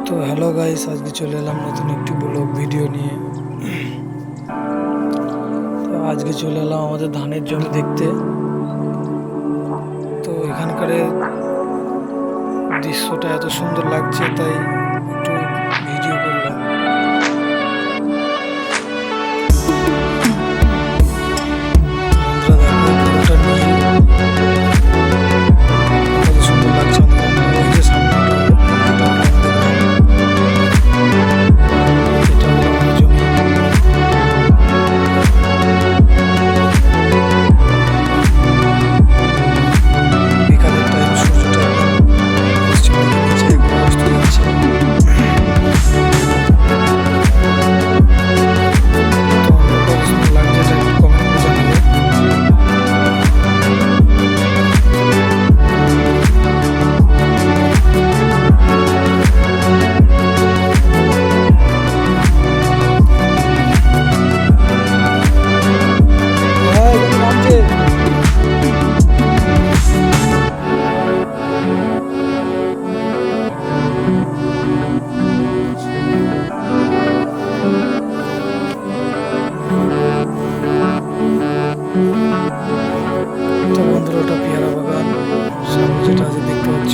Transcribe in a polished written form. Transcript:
তো hello guys, আজকে চলে এলাম নতুন একটি ব্লগ ভিডিও নিয়ে। তো আজকে চলে এলাম আমাদের ধানের জমি দেখতে। তো এখানকার দৃশ্যটা এত সুন্দর লাগছে, তাই একটু ভিডিও করলাম। বন্ধুরা দেখো, পুরোটা নীল, কত সুন্দর লাগছে। ওই যে সামনে ওটা হলো আমাদের গ্রাম, এটা হলো আমার জমি। বিকালের টাইম, সূর্যটা একদম পশ্চিম দিকে নিচে একদম অস্ত যাচ্ছে। তো আমার কত সুন্দর লাগছে, এটা একটু কমেন্ট করে জানাবে। হ্যাঁ, এখানে নামছে। তো বন্ধুরা, ওটা পেয়ারা বাগান, সামনে যেটা আছে দেখতে পাচ্ছ।